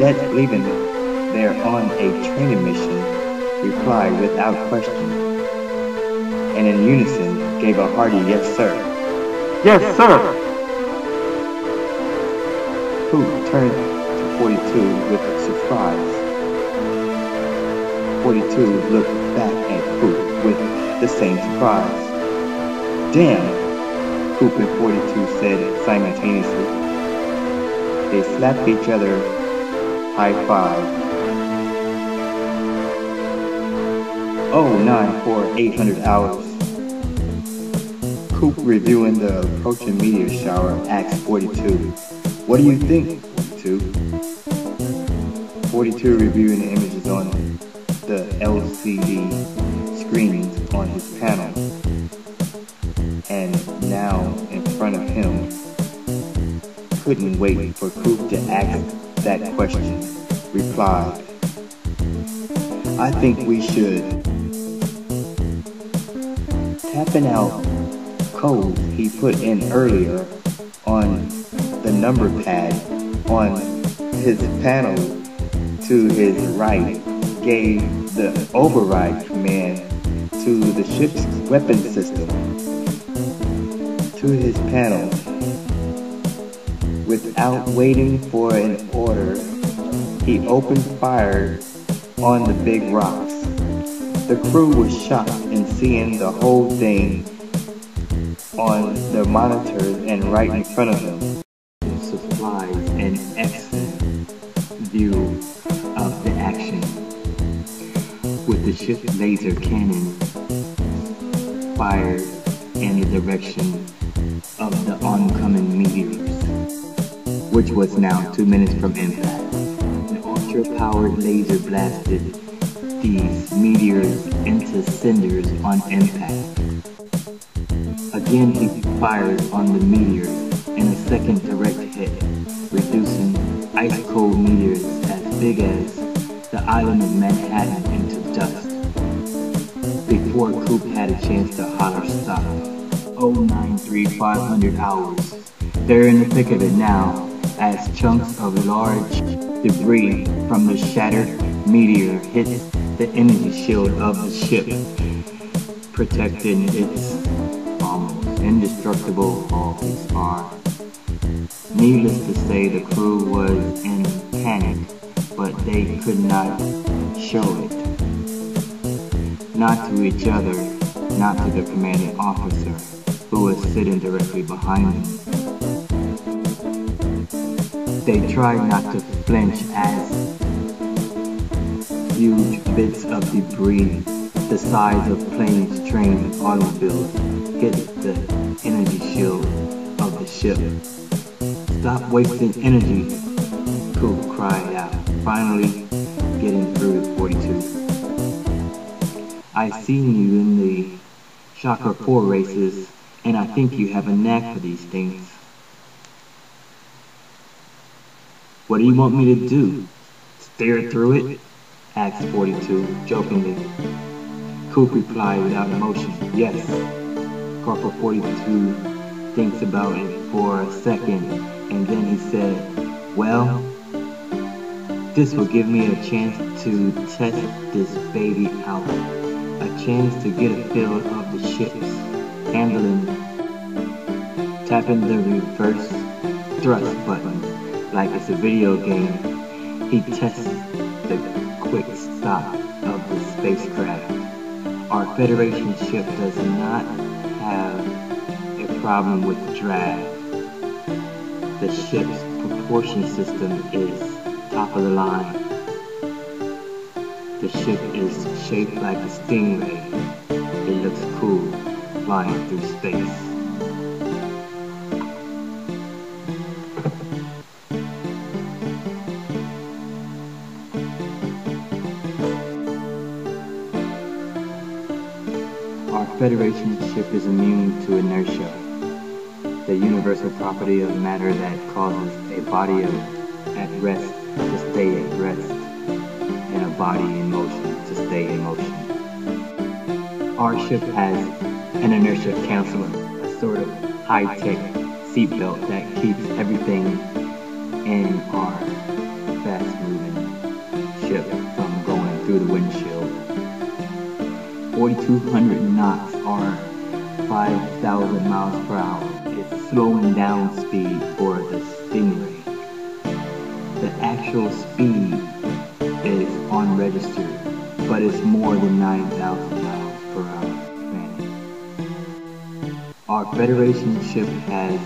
cadets believing they're on a training mission replied without question, and in unison gave a hearty yes sir. Yes, sir! Coupe turned to 42 with surprise. 42 looked back at Coupe with the same surprise. Damn, Coupe and 42 said simultaneously. They slapped each other high five. 09 for 800 hours. Coupe, reviewing the approaching meteor shower, asked 42, "What do you think, 42? 42 reviewing the images on the LCD screens on his panel, and now in front of him, couldn't wait for Coupe to ask that question, replied, "I think we should." Tapping out codes he put in earlier on the number pad on his panel to his right gave the override command to the ship's weapon system to his panel. Without waiting for an order, he opened fire on the big rocks. The crew was shocked in seeing the whole thing on the monitors and right in front of them. Supplies an excellent view of the action, with the ship's laser cannon fired in the direction of the oncoming meteors, which was now 2 minutes from impact. The ultra-powered laser blasted these meteors into cinders on impact. Again he fired on the meteors in a second direct hit, reducing ice-cold meteors as big as the island of Manhattan into dust. Before Coupe had a chance to holler stop. 093,500 hours. They're in the thick of it now, as chunks of large debris from the shattered meteor hits the energy shield of the ship, protecting its almost indestructible hulls are. Needless to say, the crew was in panic, but they could not show it. Not to each other, not to the commanding officer, who was sitting directly behind them. They tried not to flinch as huge bits of debris the size of planes, trains, and automobiles hit the energy shield of the ship. "Stop wasting energy," Coupe cried out, finally getting through to 42. "I seen you in the Shocker 4 races, and I think you have a knack for these things." "What do you want me to do? Steer through it?" asked 42, jokingly. Coupe replied without emotion, "Yes." Corporal 42 thinks about it for a second, and then he said, "Well, this will give me a chance to test this baby out. A chance to get a feel of the ship's handling." Tapping the reverse thrust button like it's a video game, he tests the quick stop of the spacecraft. Our Federation ship does not have a problem with drag. The ship's propulsion system is top of the line. The ship is shaped like a stingray. It looks cool flying through space. Our Federation ship is immune to inertia, the universal property of matter that causes a body at rest to stay at rest, and a body in motion to stay in motion. Our ship has an inertia counselor, a sort of high-tech seatbelt that keeps everything in our fast-moving ship from going through the windshield. 4,200 knots or 5,000 miles per hour is slowing down speed for the Stingray. The actual speed is unregistered, but it's more than 9,000 miles per hour. Our Federation ship has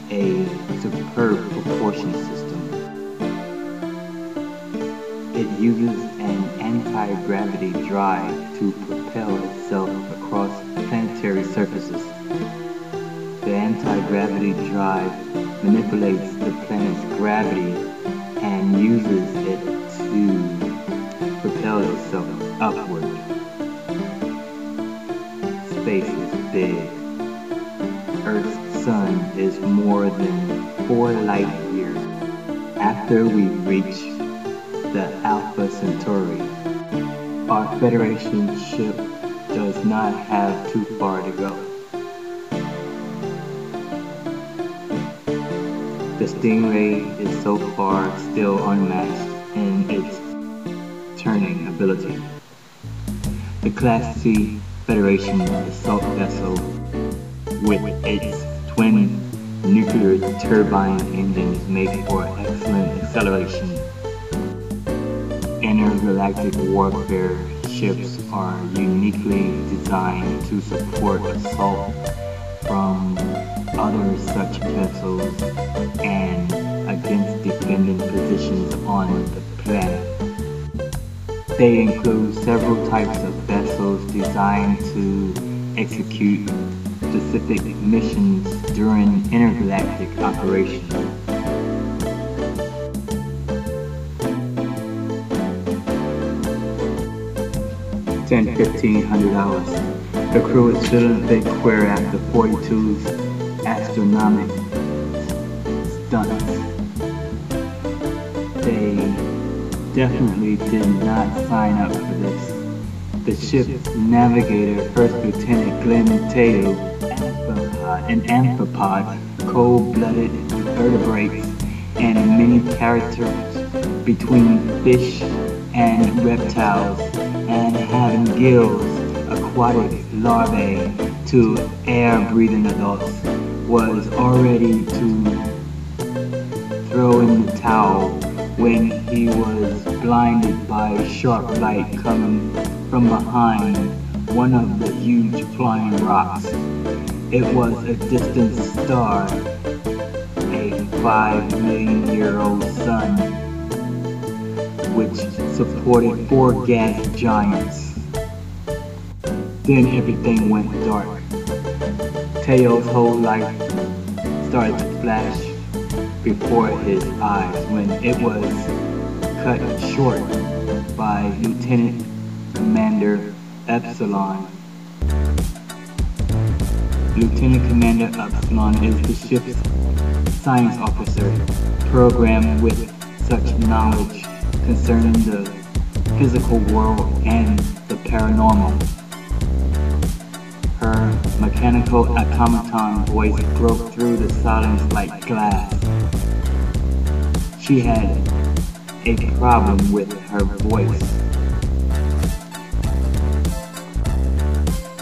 a superb propulsion system. It uses an anti-gravity drive to propel itself across planetary surfaces. The anti-gravity drive manipulates the planet's gravity and uses it to propel itself upward. Space is big. Earth's sun is more than 4 light years. After we reach the Alpha Centauri, our Federation ship does not have too far to go. The Stingray is so far still unmatched in its turning ability. The Class C Federation assault vessel with its twin nuclear turbine engines make for excellent acceleration. Intergalactic warfare ships are uniquely designed to support assault from other such vessels and against defending positions on the planet. They include several types of vessels designed to execute specific missions during intergalactic operations. 1500 hours. The crew is still in big query after 42's astronomic stunts. They definitely did not sign up for this. The ship's navigator, First Lieutenant Glenn Teo, an amphipod, cold-blooded vertebrates, and many characters between fish and reptiles, and having gills, aquatic larvae to air-breathing adults, was already to throw in the towel when he was blinded by sharp light coming from behind one of the huge flying rocks. It was a distant star, a 5-million-year-old sun, which supported 4 gas giants. Then everything went dark. Teo's whole life started to flash before his eyes when it was cut short by Lieutenant Commander Epsilon. Lieutenant Commander Epsilon is the ship's science officer, programmed with such knowledge concerning the physical world and the paranormal. Her mechanical automaton voice broke through the silence like glass. She had a problem with her voice.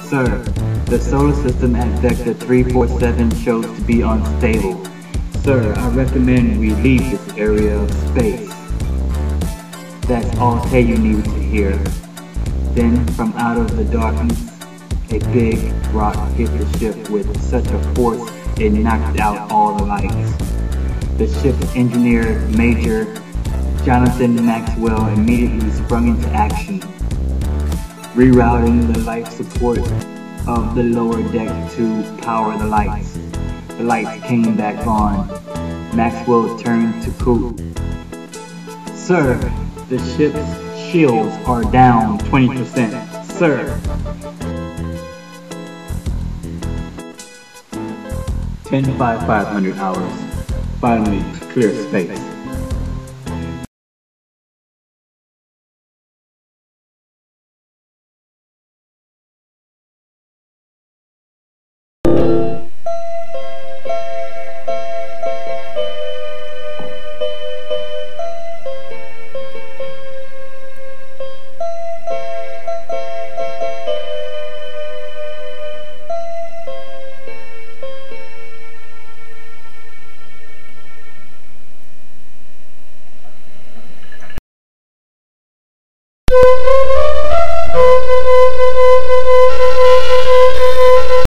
Sir, the solar system at Vector 347 shows to be unstable. Sir, I recommend we leave this area of space. That's all Teo needed to hear. Then, from out of the darkness, a big rock hit the ship with such a force it knocked out all the lights. The ship's engineer, Major Jonathan Maxwell, immediately sprung into action, rerouting the life support of the lower deck to power the lights. The lights came back on. Maxwell turned to Coupe. Sir, the ship's shields are down 20%. Sir. 10 by 500 hours. Finally, clear space.